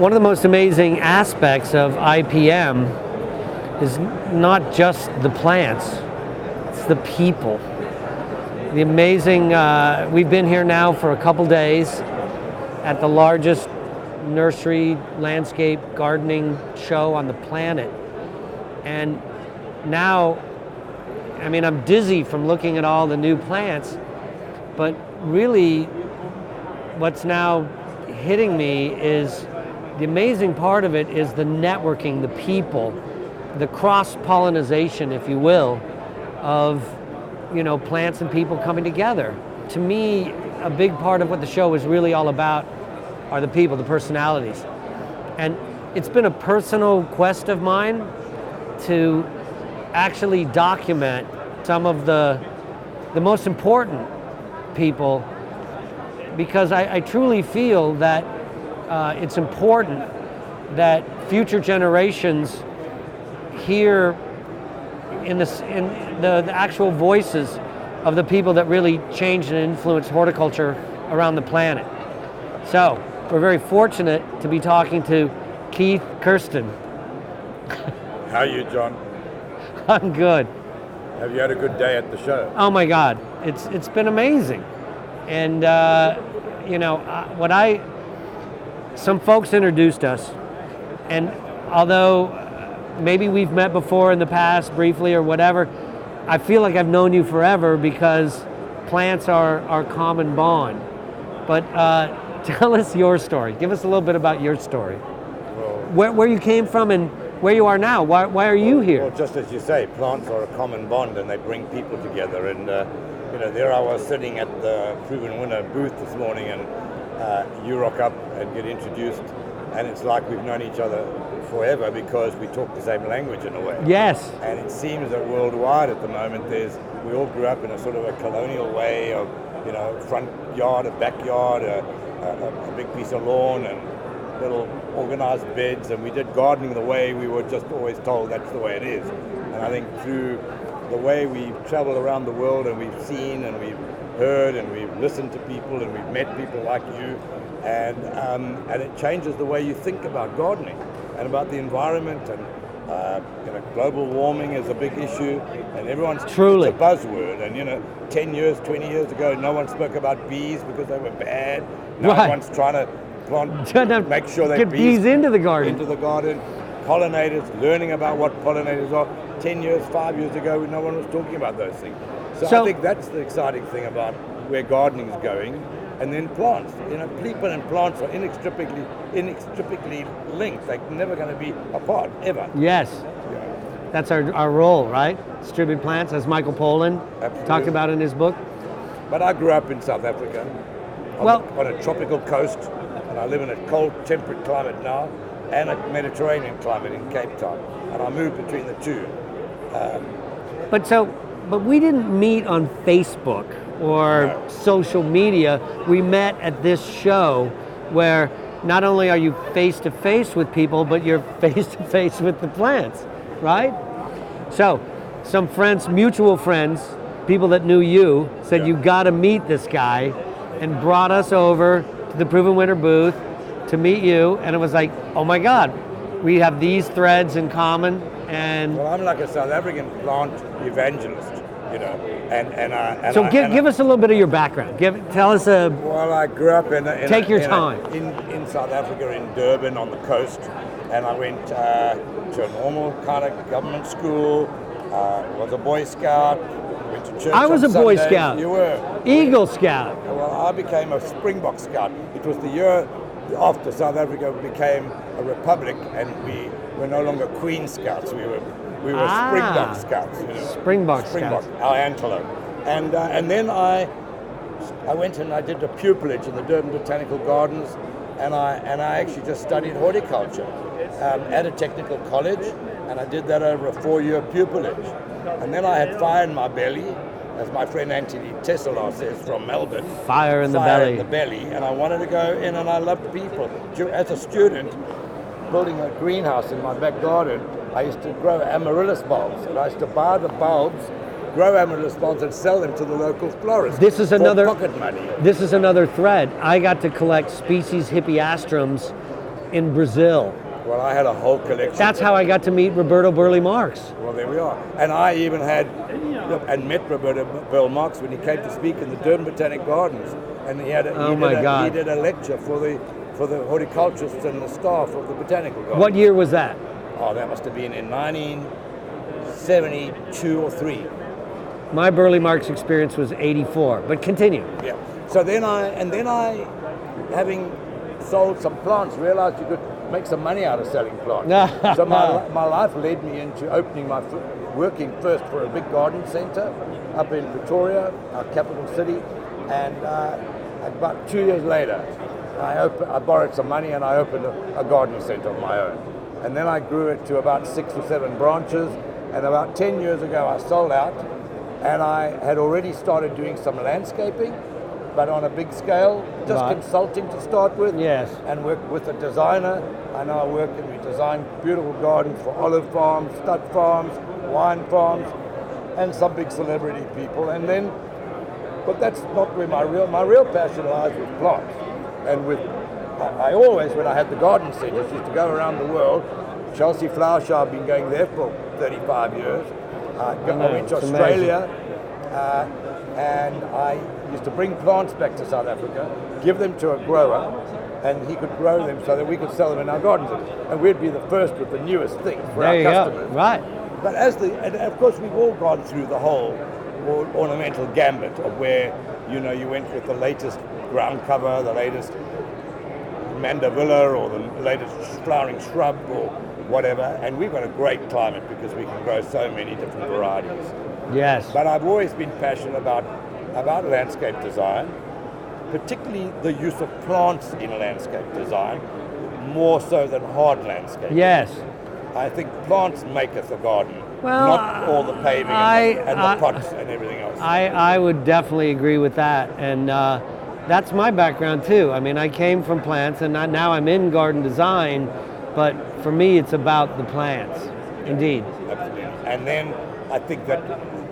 one of the most amazing aspects of IPM is not just the plants, it's the people. The amazing, we've been here now for a couple days at the largest nursery landscape gardening show on the planet. And now, I mean, I'm dizzy from looking at all the new plants, but really what's now hitting me is the amazing part of it is the networking, the people, the cross-pollinization, if you will, of plants and people coming together. To me, a big part of what the show is really all about are the people, the personalities. And it's been a personal quest of mine to actually document some of the most important people, because I truly feel that it's important that future generations hear in the actual voices of the people that really changed and influenced horticulture around the planet. So we're very fortunate to be talking to Keith Kirsten. How are you, John? I'm good. Have you had a good day at the show? Oh my God, it's been amazing. And some folks introduced us, and although maybe we've met before in the past briefly or whatever, I feel like I've known you forever because plants are our common bond. But tell us your story. Give us a little bit about your story. Well, Where you came from and where you are now. Why are you here? Well, just as you say, plants are a common bond and they bring people together. And there I was sitting at the Proven Winner booth this morning, and you rock up and get introduced, and it's like we've known each other forever because we talk the same language in a way. Yes. And it seems that worldwide at the moment we all grew up in a sort of a colonial way of, front yard, a backyard, a big piece of lawn and little organized beds, and we did gardening the way we were just always told that's the way it is. And I think through the way we've traveled around the world and we've seen and we've heard and we've listened to people and we've met people like you, and it changes the way you think about gardening and about the environment, and global warming is a big issue, and everyone's truly it's a buzzword. And 10 years, 20 years ago, no one spoke about bees because they were bad. Now everyone's trying to make sure they get bees into the garden. Pollinators, learning about what pollinators are. 10 years, 5 years ago, no one was talking about those things. So I think that's the exciting thing about where gardening is going. And then plants. People and plants are inextricably linked. They're never going to be apart, ever. Yes. That's our role, right? Distributed plants, as Michael Pollan talked about in his book. But I grew up in South Africa, on a tropical coast, and I live in a cold, temperate climate now, and a Mediterranean climate in Cape Town, and I moved between the two. But we didn't meet on Facebook or social media. We met at this show where not only are you face to face with people, but you're face to face with the plants, right? So some friends, mutual friends, people that knew you, said you got to meet this guy, and brought us over to the Proven Winner booth to meet you, and it was like, oh my God, we have these threads in common. And well, I'm like a South African plant evangelist, give us a little bit of your background. Tell us Well, I grew up in South Africa, in Durban on the coast, and I went to a normal kind of government school. Was a Boy Scout. Went to church. I was on a Boy Sundays. Scout. You were Eagle Scout. Well, I became a Springbok Scout. It was the year after South Africa became a republic, and we were no longer Queen Scouts. We were Springbok Scouts. Springbok Scouts. Our antelope. And then I went and I did a pupillage in the Durban Botanical Gardens, and I actually just studied horticulture at a technical college, and I did that over a 4-year pupillage. And then I had fire in my belly, as my friend Anthony Tesselar says from Melbourne. Fire in the belly. And I wanted to go in, and I loved people. As a student, building a greenhouse in my back garden, I used to grow amaryllis bulbs, and I used to buy the bulbs, grow amaryllis bulbs, and sell them to the local florists. This is another pocket money. This is another thread. I got to collect species hippeastrums in Brazil. Well, I had a whole collection. That's how I got to meet Roberto Burle Marx. Well, there we are. And I even met Roberto Burle Marx when he came to speak in the Durban Botanic Gardens, and he did a lecture for the horticulturists and the staff of the botanical gardens. What year was that? Oh, that must have been in 1972 or 3. My Burle Marx experience was 84, but continue. Yeah. So then I, having sold some plants, realized you could make some money out of selling plants. So my life led me into working first for a big garden center up in Pretoria, our capital city, and about 2 years later, I borrowed some money and I opened a garden center of my own. And then I grew it to about 6 or 7 branches, and about 10 years ago I sold out, and I had already started doing some landscaping, but on a big scale, just consulting to start with. Yes. And work with a designer. I now work and we design beautiful gardens for olive farms, stud farms, wine farms, and some big celebrity people. And then, but that's not where my real passion lies with plants. And I always, when I had the garden centers, used to go around the world. Chelsea Flower Show, I've been going there for 35 years. I went to Australia, and I used to bring plants back to South Africa, give them to a grower, and he could grow them so that we could sell them in our gardens. And we'd be the first with the newest things for our customers. Go. Right. But and of course we've all gone through the whole ornamental gambit of where, you went with the latest ground cover, the latest mandevilla, or the latest flowering shrub, or whatever. And we've got a great climate because we can grow so many different varieties. Yes. But I've always been passionate about landscape design, particularly the use of plants in landscape design, more so than hard landscape. Yes. I think plants maketh a garden, well, not all the paving and the pots and everything else. I would definitely agree with that, and that's my background too. I mean, I came from plants, and now I'm in garden design, but for me it's about the plants. Indeed. Absolutely. And then I think that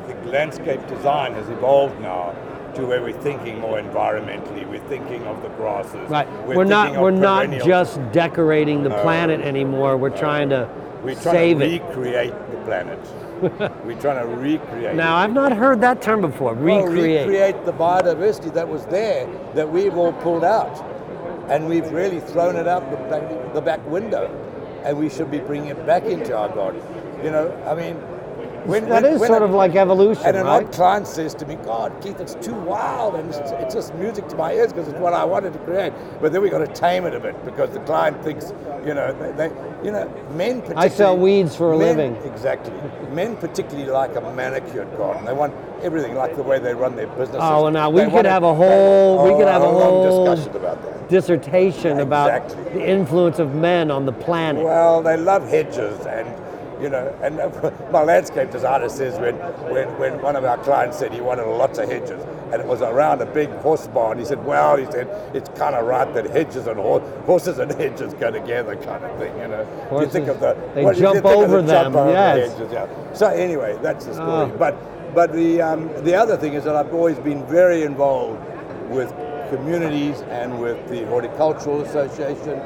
the landscape design has evolved now to where we're thinking more environmentally. We're thinking of the grasses. Right. We're not just decorating the planet anymore. We're trying to save it. Recreate the planet. We're trying to recreate. Now, I've not heard that term before. Recreate the biodiversity that was there, that we've all pulled out, and we've really thrown it out the back window, and we should be bringing it back into our garden. I mean. That is sort of like evolution, and an right? odd client says to me, "God, Keith, it's too wild, and it's just music to my ears because it's what I wanted to create." But then we got to tame it a bit because the client thinks, men particularly. I sell weeds for a living. Exactly. Men particularly like a manicured garden. They want everything like the way they run their businesses. Oh, well, now we could have a whole discussion about that. Dissertation about the influence of men on the planet. Well, they love hedges and my landscape designer says when one of our clients said he wanted lots of hedges and it was around a big horse barn, he said it's kind of right that hedges and horses and hedges go together, kind of thing. Horses, you think of the jump over them, yes. The hedges, yeah. So anyway, that's the story. But the other thing is that I've always been very involved with communities and with the Horticultural Association.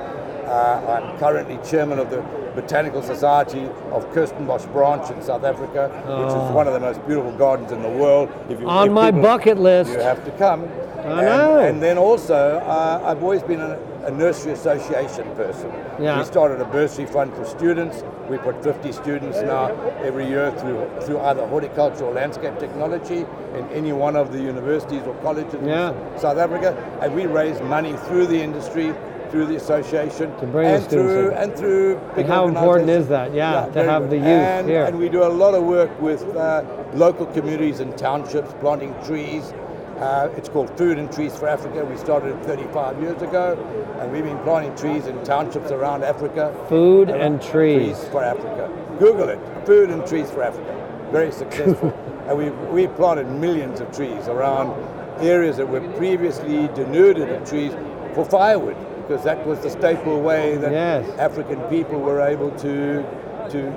I'm currently chairman of the Botanical Society of Kirsten branch in South Africa, which is one of the most beautiful gardens in the world. If my bucket list. You have to come. I know. And then also, I've always been a nursery association person. Yeah. We started a bursary fund for students. We put 50 students now every year through either horticulture or landscape technology in any one of the universities or colleges in South Africa. And we raise money through the industry, through the association, to bring and through big how important is that? To have the youth here. And we do a lot of work with local communities and townships, planting trees. It's called Food and Trees for Africa. We started it 35 years ago, and we've been planting trees in townships around Africa. Food and Trees for Africa. Google it. Food and Trees for Africa. Very successful. And we've planted millions of trees around areas that were previously denuded of trees for firewood, because that was the staple way that African people were able to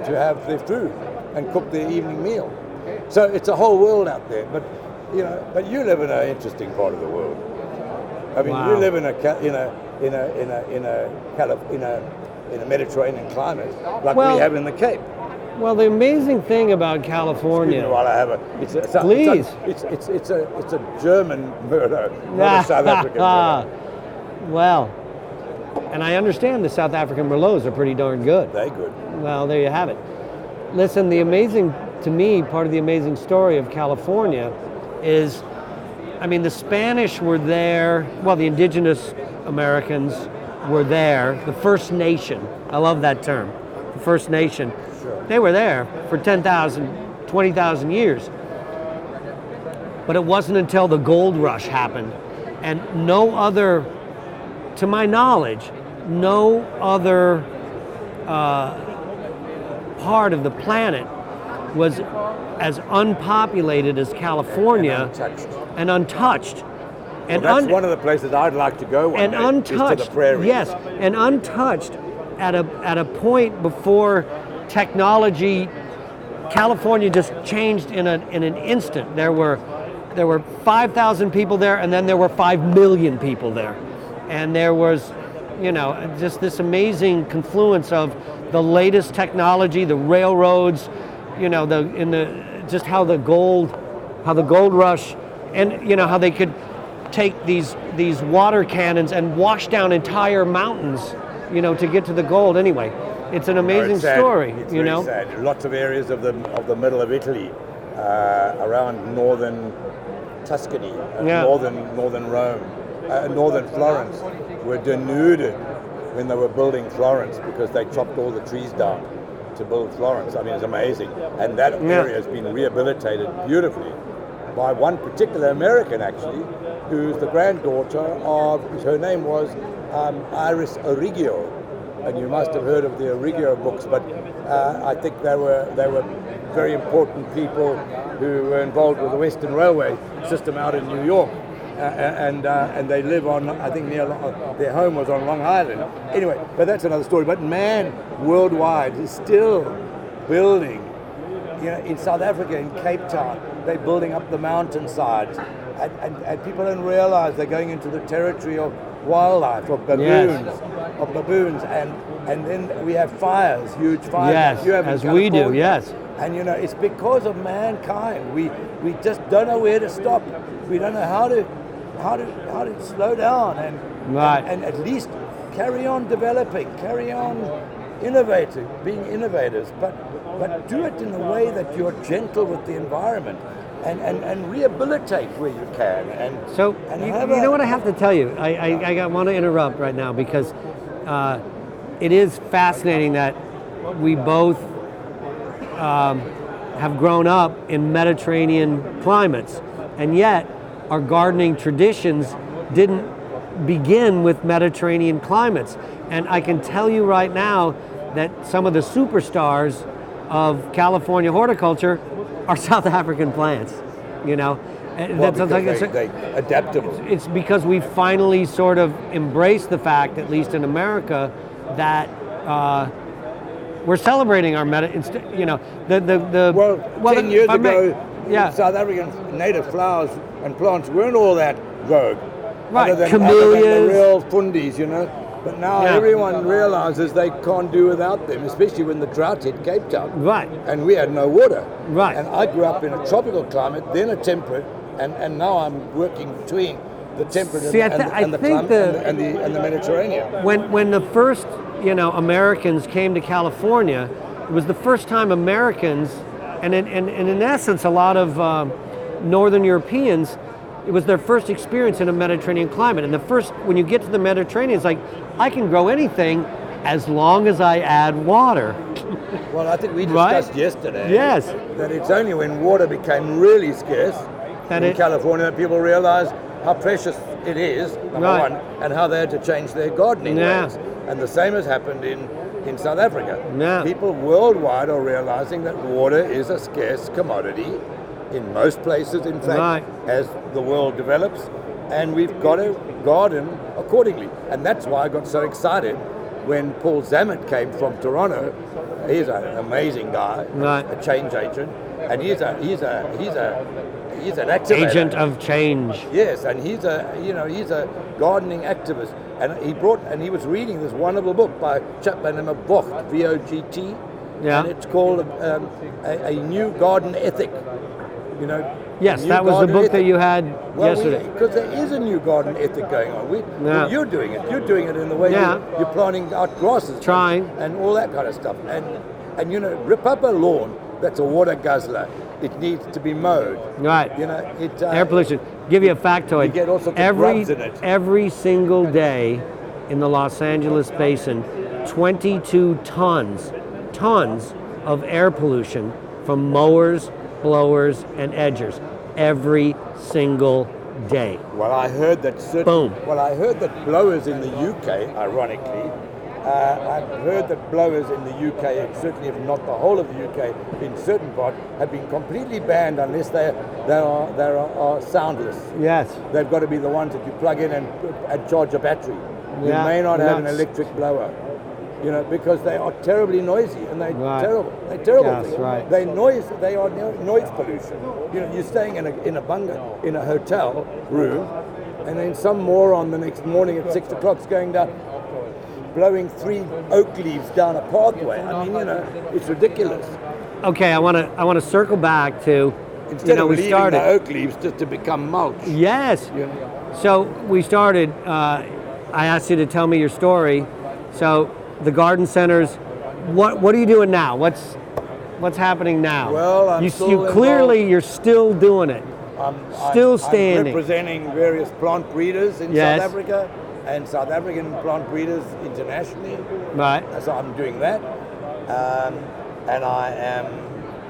have their food and cook their evening meal. So it's a whole world out there. But you live in an interesting part of the world. I mean, you live in in a Mediterranean climate like Well, we have in the Cape. Well, the amazing thing about California. Excuse me while I have Please. It's a German murder, not a South African murder. Well, and I understand the South African Merlots are pretty darn good. They're good. Well, there you have it. Listen, to me, part of the amazing story of California is, I mean, the Spanish were there, well, the indigenous Americans were there, the First Nation, I love that term, the First Nation. Sure. They were there for 10,000, 20,000 years. But it wasn't until the gold rush happened, and no other, to my knowledge, no other part of the planet was as unpopulated as California and untouched. And that's one of the places I'd like to go one day, untouched, is to the prairies. Yes, and untouched at a point before technology. California just changed in an instant. There were 5,000 people there, and then there were 5 million people there, and there was, just this amazing confluence of the latest technology, the railroads, just how the gold rush, and how they could take these water cannons and wash down entire mountains, to get to the gold. Anyway, it's an amazing story. It's very sad. Lots of areas of the middle of Italy, around northern Tuscany, northern Rome, northern Florence, were denuded when they were building Florence because they chopped all the trees down to build Florence. I mean, it's amazing. And that area has been rehabilitated beautifully by one particular American, actually, who's the granddaughter of, her name was Iris Arrigio. And you must have heard of the Arrigio books, but I think they were very important people who were involved with the Western Railway system out in New York. And they live on, I think, their home was on Long Island. Anyway, but that's another story. But man, worldwide is still building. In South Africa, in Cape Town, they're building up the mountainsides. And people don't realize they're going into the territory of wildlife, of baboons, and then we have fires, huge fires. Yes, as we do, yes. And it's because of mankind. We just don't know where to stop. We don't know how to slow down and at least carry on developing, carry on innovating, being innovators, but do it in a way that you're gentle with the environment and rehabilitate where you can. You know what I have to tell you? I want to interrupt right now because it is fascinating that we both have grown up in Mediterranean climates, and yet our gardening traditions didn't begin with Mediterranean climates. And I can tell you right now that some of the superstars of California horticulture are South African plants, Well, they're adaptable. It's because we finally sort of embraced the fact, at least in America, that we're celebrating our 10 years ago, South African native flowers and plants weren't all that vogue. Right, other than camellias. The real fundies, But now everyone realizes they can't do without them, especially when the drought hit Cape Town. Right. And we had no water. Right. And I grew up in a tropical climate, then a temperate, and now I'm working between the temperate and the Mediterranean. When the first, Americans came to California, it was the first time Americans, and in essence, a lot of Northern Europeans, it was their first experience in a Mediterranean climate. And when you get to the Mediterranean, it's like, I can grow anything as long as I add water. Well, I think we discussed yesterday that it's only when water became really scarce in California that people realized how precious it is, number one, and how they had to change their gardening ways. And the same has happened in South Africa. People worldwide are realizing that water is a scarce commodity in most places, in fact, as the world develops, and we've got to garden accordingly. And that's why I got so excited when Paul Zammit came from Toronto an amazing guy, Right. a change agent, and he's an activator. Agent of change. Yes, and he's a gardening activist, and he was reading this wonderful book by a chap by the name of Vogt, V-O-G-T, Yeah. and it's called a new garden ethic. You know. Yes, new that was the garden book that ethic. you had Well, yesterday. because there is a new garden ethic going on. Well, you're doing it. You're doing it in the way Yeah. you're planting out grasses, Trying. and all that kind of stuff. And rip up a lawn that's a water guzzler. It needs to be mowed. Right. Air Pollution. Give you a factoid. You get all sorts of grubs in it. Every single day in the Los Angeles basin, 22 tons of air pollution from mowers, blowers, and edgers every single day. Well, I heard that Boom. Well, I heard that blowers in the UK, ironically, I've heard that blowers in the UK, and certainly if not the whole of the UK, in certain parts, have been completely banned unless they are soundless. Yes. They've got to be the ones that you plug in and charge a battery. Yeah, You may not have an nuts. electric blower, because they are terribly noisy and they're Right. terrible. They're terrible. Yes, right. They are noise pollution. You're staying in a bungalow, in a hotel room, and then some moron the next morning at 6 o'clock is going down, blowing 3 oak leaves down a pathway. I mean, it's ridiculous. Okay, I want to circle back to Instead of we leaving started. the oak leaves just to become mulch. Yes. You know. So we started. I asked you to tell me your story. So the garden centers. What are you doing now? What's happening now? Well, I'm still you're still doing it. Still standing. I'm representing various plant breeders in Yes. South Africa and South African plant breeders internationally. Right. So I'm doing that. And I am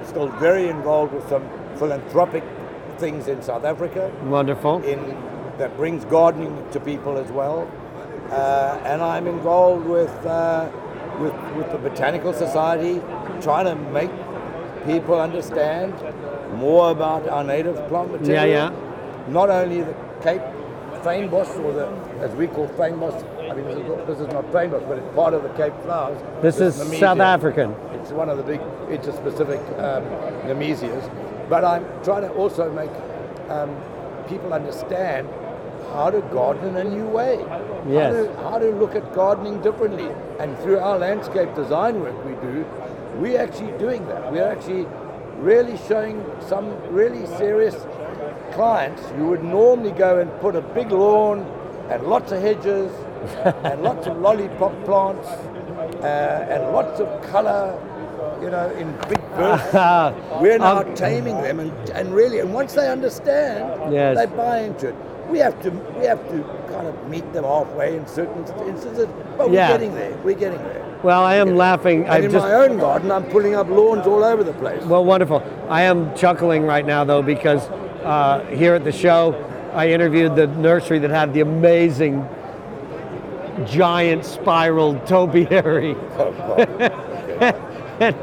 still very involved with some philanthropic things in South Africa. Wonderful. That brings gardening to people as well. And I'm involved with the Botanical Society, trying to make people understand more about our native plant material. Yeah. Not only the Cape fynbos, or as we call fynbos. I mean, this is not fynbos, but it's part of the Cape flowers. This is Nemesia. South African. It's one of the big interspecific Nemesias. But I'm trying to also make people understand how to garden in a new way. Yes. How to look at gardening differently. And through our landscape design work we're actually doing that. We're actually really showing some really serious clients. You would normally go and put a big lawn and lots of hedges and lots of lollipop plants and lots of color, in big bursts. We're now taming them and once they understand, Yes. they buy into it. We have to kind of meet them halfway in certain instances, but Yeah. We're getting there. Well, I am laughing. And in my own garden, I'm putting up lawns all over the place. Well, wonderful. I am chuckling right now, though, because here at the show, I interviewed the nursery that had the amazing giant spiral topiary. Oh, God. Okay.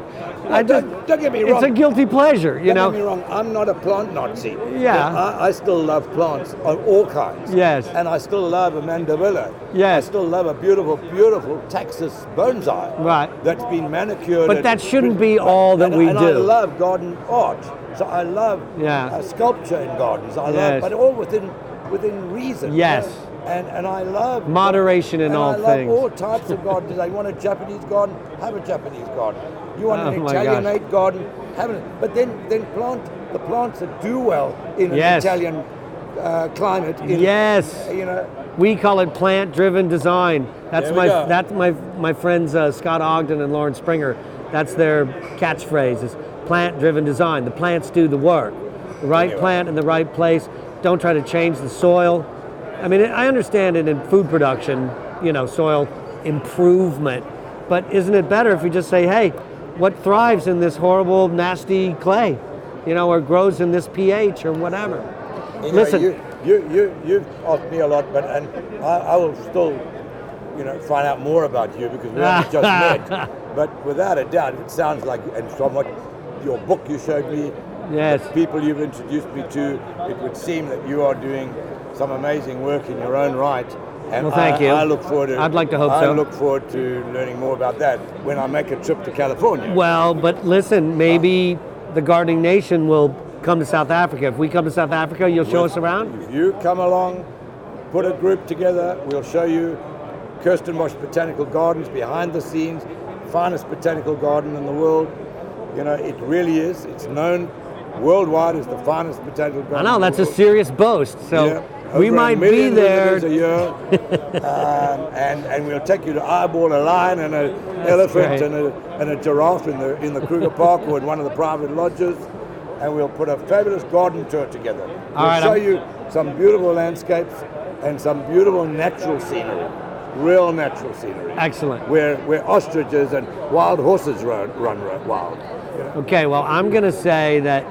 And Don't get me wrong. it's a guilty pleasure, Don't get me wrong. I'm not a plant Nazi. Yeah. But I still love plants of all kinds. Yes. And I still love a mandevilla. Yes. I still love a beautiful, beautiful Texas bonsai. Right. That's been manicured. But that shouldn't be all that we and do. I love garden art. So I love Yeah. sculpture in gardens. I Yes. love, but all within reason. Yes. And I love moderation in all I love things. all types of gardens. I want a Japanese garden, have a Japanese garden. You want an Oh, my Italianate garden, have it. But then plant the plants that do well in an Yes. Italian climate. Yes. We call it plant-driven design. That's There we go. that's my friends Scott Ogden and Lauren Springer. That's their catchphrase is plant-driven design. The plants do the work. The right Anyway. plant in the right place. Don't try to change the soil. I mean, I understand it in food production, soil improvement. But isn't it better if we just say, hey, what thrives in this horrible, nasty clay? Or grows in this pH or whatever. Listen. You've asked me a lot, but I will still, find out more about you because we only just met. But without a doubt, it sounds like, and from what your book you showed me, Yes. the people you've introduced me to, it would seem that you are doing some amazing work in your own right, And Well, thank you. I look forward to. I'd like to hope I so. look forward to learning more about that when I make a trip to California. Well, but listen, maybe the Gardening Nation will come to South Africa. If we come to South Africa, you'll show us around? If you come along, put a group together, we'll show you Kirsten Botanical Gardens behind the scenes, finest botanical garden in the world. You know, it really is. It's known worldwide as the finest botanical garden. I know, that's a serious boast. So Yeah. we Over might 1 be million there. visitors a year, and we'll take you to eyeball a lion and an elephant great. and a giraffe in the Kruger Park or in one of the private lodges, and we'll put a fabulous garden tour together. All We'll right, show you some beautiful landscapes and some beautiful natural scenery, real natural scenery. Excellent. Where ostriches and wild horses run wild. You know? Okay, well, I'm going to say that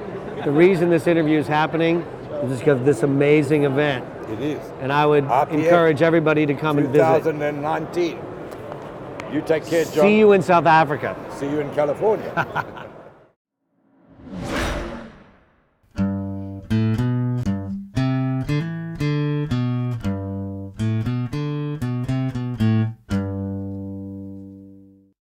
the reason this interview is happening is because of this amazing event. It is. And I would RPM encourage everybody to come and visit. 2019. You take care, John. See you in South Africa. See you in California.